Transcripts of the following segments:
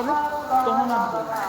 করে তখন আর বলবো।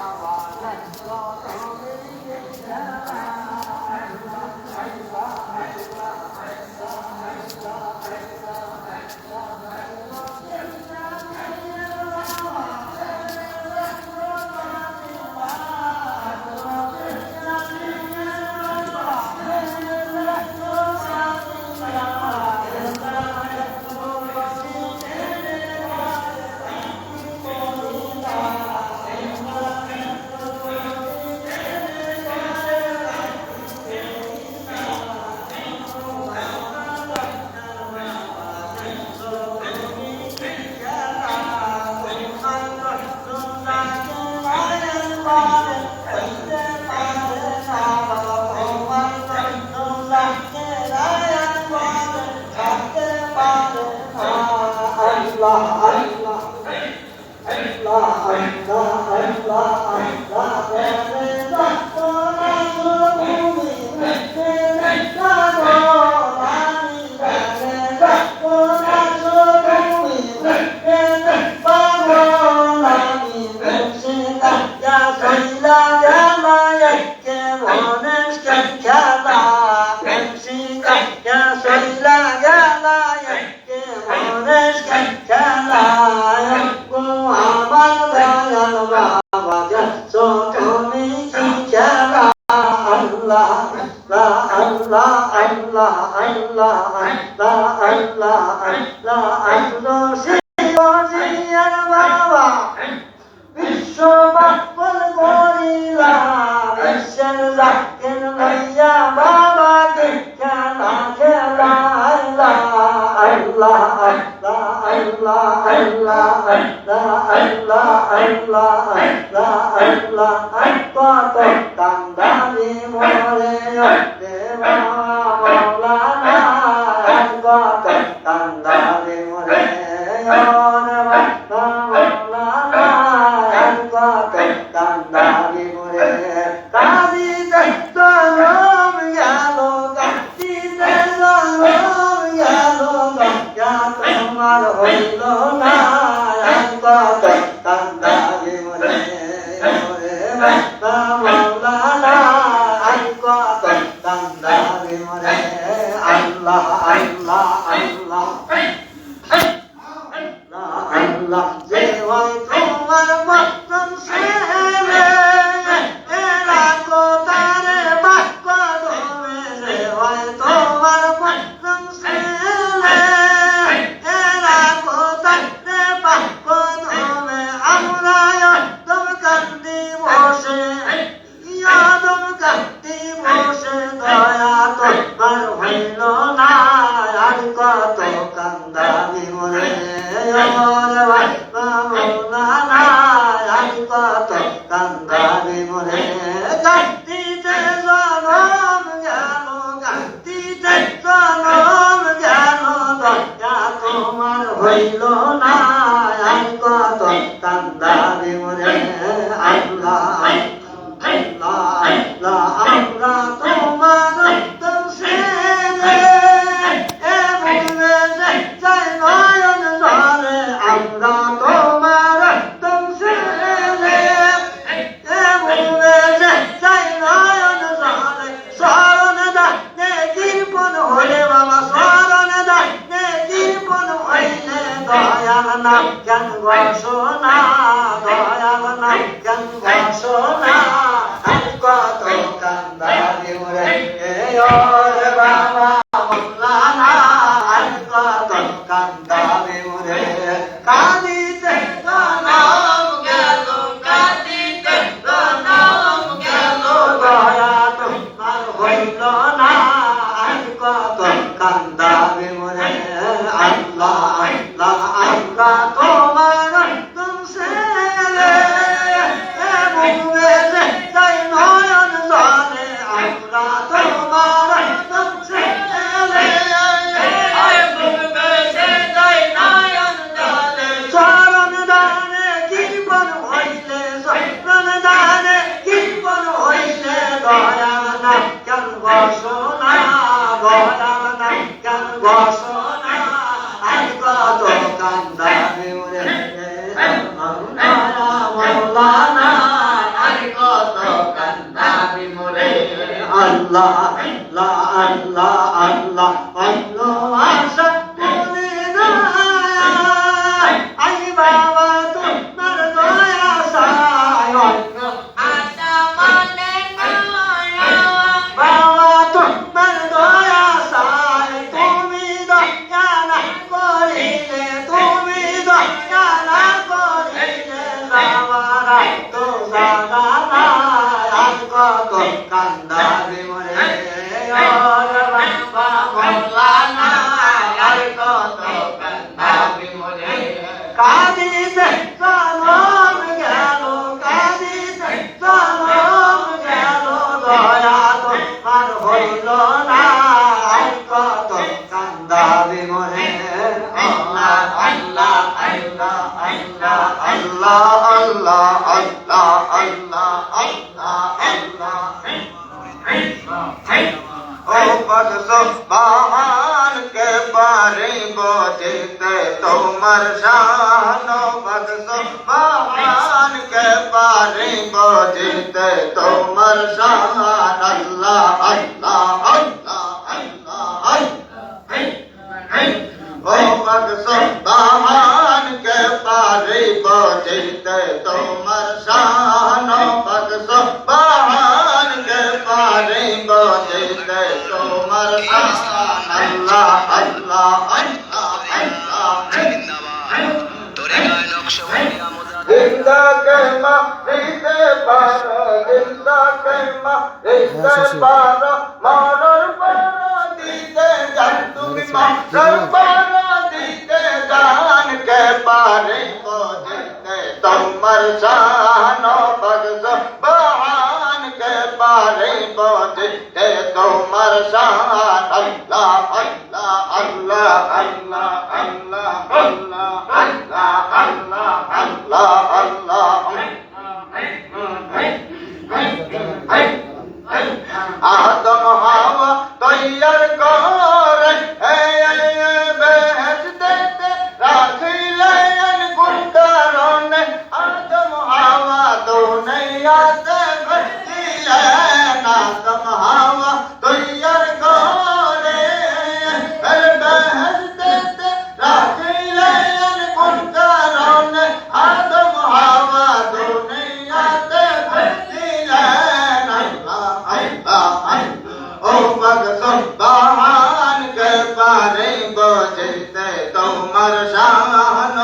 Allah বলানা আর কত কান্দাবি মোরে আল্লাহ আল্লাহ আল্লাহ আল্লাহ আল্লাহ আশা করি না আই বাবা তোমার দয়া চাই আশা মনে বাবা তোমার দয়া চাই তুমি দয়া না করিলে তুমি দয়া না করিলে আমার তো জানা নাই আর কত কান্দাবি মোরে বাবা মওলানা আর কত কান্দাবি মোরে কাঁদিতে জনম গেল কাঁদিতে জনম গেল দয়া তোমার হইল না আর কত কান্দাবি মোরে আল্লাহ আল্লাহ আল্লাহ আল্লাহ আল্লাহ আল্লাহ আল্লাহ আল্লাহ আল্লাহ ও ভগবান के बारे बोझते তোমার শান ভগবান के बारे बोझते তোমার শান আল্লাহ আল্লাহ আল্লাহ আল্লাহ ও ভগবান के बारे बोझते তোমার শান ভগবান के बारे बोझते তোমার শান আল্লাহ আল্লাহ আল্লাহ আল্লাহ জিন্দা কেমা দিতে পারো জিন্দা কেমা দিতে পারো মরর পারো দিতে জান তুমি মরর পারো দিতে জান কে পারে বুঝতে তোমার শান ভগবান কে পারে বুঝতে তোমার শান আল্লাহ আল্লাহ আল্লাহ আল্লাহ আল্লাহ আল্লাহ আল্লাহ আল্লাহ আল্লাহ আদম হাওয়া তৈয়ার করে বেহেশতে রাখিলেন কোন কারণে আদম হাওয়া দুনিয়াতে ঘটিলেন আদম হাওয়া তৈয়ার করে বেহেশতে রাখিলেন কোন কারণে আদম হাওয়া দুনিয়াতে ঘটিলেন আল্লাহ আল্লাহ ও ভগবান के बारे बोझते তোমার শান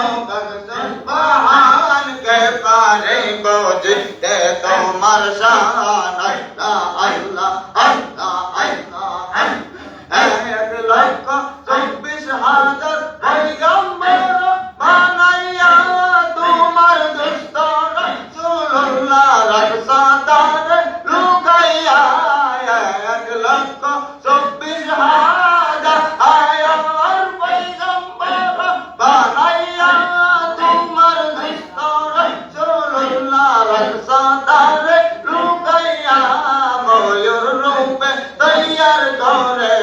ভগবান के बारे बोझते তোমার শান আল্লাহ আল্লাহ আল্লাহ আল্লাহ 1,24,000 পয়গম্বর বানাইয়া তোমার দুষ্ট রাসূলুল্লাহ রাখসাদারে লুকাইয়া 1,24,000 আয়ার পয়গম্বর বানাইয়া তোমার দুষ্ট রাসূলুল্লাহ রাখসাদারে লুকাইয়া ময়ূর রূপে তৈয়ার করে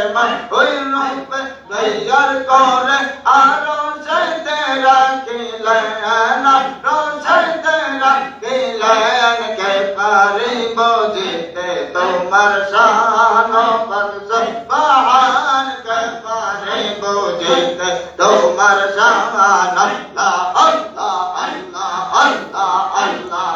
ওই রূপে তৈয়ার করে আরো সাইতে রাখিলেন আরো সাইতে রাখিলেন কে পারে বুঝতে তোমার শান ভগবান কে পারে বুঝতে তোমার শান আল্লাহ আল্লাহ আল্লাহ আল্লাহ আল্লাহ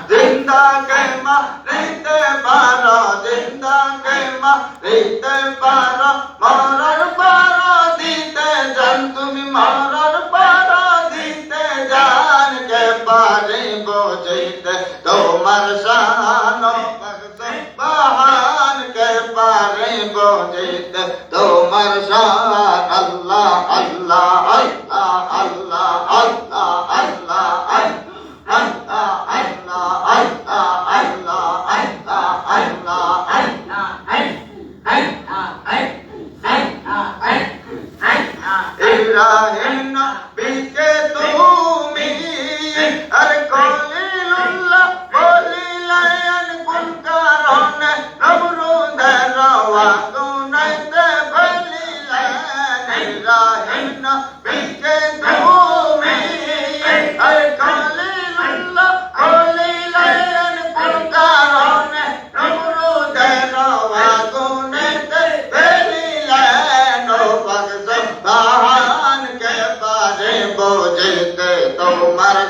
জিন্দা কেমা রইতে পারো জিন্দা কেমা রইতে পারো মরার পারো দিতে জান তুমি মরার পারো দিতে জান কে পারে বুঝতে তোমার শান ভগবান কে পারে বুঝতে তোমার শান আল্লাহ আল্লাহ আল্লাহ আল্লাহ আল্লাহ আল্লাহ ইব্রাহিম নবীকে তুমি আর খলিলুল্লাহ বলিলেন কোন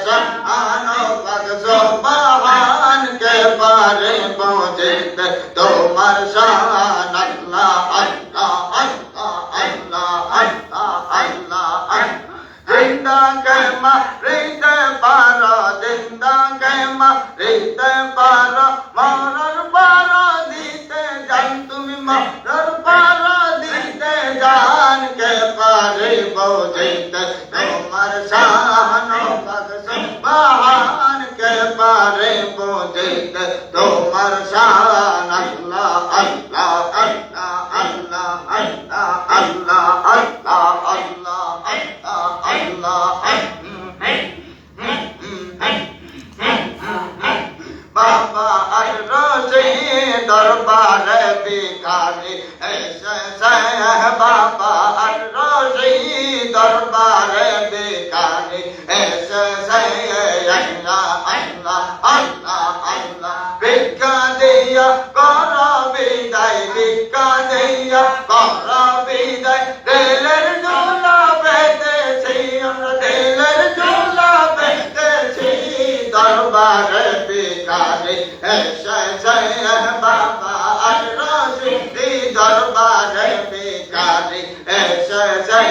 শান পাক সুবহান কে পারে পৌঁছিতে তোমার শান আল্লাহ আল্লাহ আল্লাহ আল্লাহ আল্লাহ আল্লাহ আল্লাহ জিন্দা কে মারিতে পারো জিন্দা কে মারিতে পারো মরার পারো দিতে জান তুমি মরার পারো দিতে জান কে পারে পৌঁছিতে তোমার শান পাক সুবহান কে পারে পৌঁছিতে তোমার শান আল্লাহ আল্লাহ আল্লাহ আল্লাহ আল্লাহ আল্লাহ আল্লাহ আল্লাহ আল্লাহ বাবা আর রোজে দরবারে ভিখারি এসেছে বাবা আর রোজে দরবারে ভিখারি এসেছে আল্লাহ আল্লাহ আল্লাহ আল্লাহ ভিক্ষা দিয়া কর বিদায় ভিক্ষা দিয়া কর বিদায় দিলের ঝোলা পেতেছি আমরা দিলের ঝোলা পেতেছি দরবারে ভিখারি এসেছে বাবা আর রোজে দরবারে ভিখারি এসেছে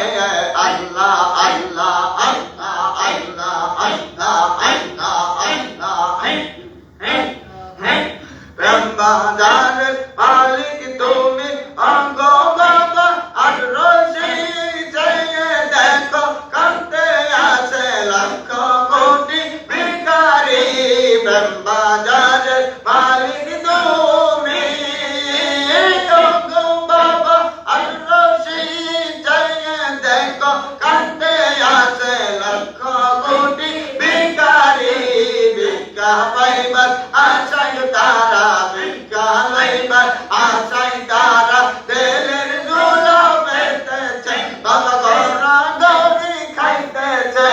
আল্লাহ আল্লাহ আল্লাহ আল্লাহ আল্লাহ আল্লাহ আল্লাহ প্রেম বাজারের মালিক তুমি অঙ্গ বাবা আর রোজে দেখো কাঁদতে আসে লক্ষ কোটি ভিখারি প্রেম বাজারের মালিক তুমি অঙ্গ বাবা আর রোজে দেখো কাঁদতে আসে লক্ষ কোটি ভিখারি ভিক্ষা পাইবার আশায় তারা ভিক্ষা লইবার আশায় তারা দিলের ঝোলা পেতেছে বাবা গোরা গৌরি খাইতেছে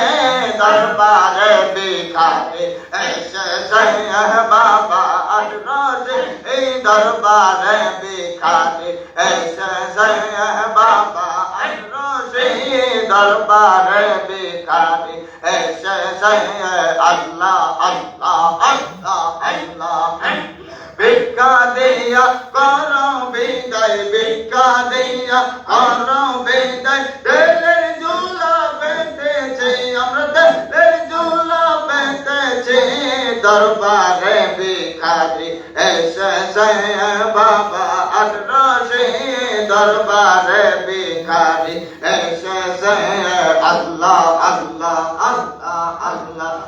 দরবারে ভিখারি এসেছে বাবা আর রোজে এই দরবারে ভিখারি এসেছে বাবা আর রোজে দরবারে ভিখারি এসেছে আল্লাহ আল্লাহ আল্লাহ আল্লাহ ভিক্ষা দিয়া করো বিদায় ভিক্ষা দিয়া করো বিদায় দিলের ঝোলা পেতেছে আমরা দিলের ঝোলা পেতেছে দরবারে ভিখারি এসেছে বাবা আর রোজে দরবারে ভিখারি এসেছে আল্লাহ আল্লাহ আল্লাহ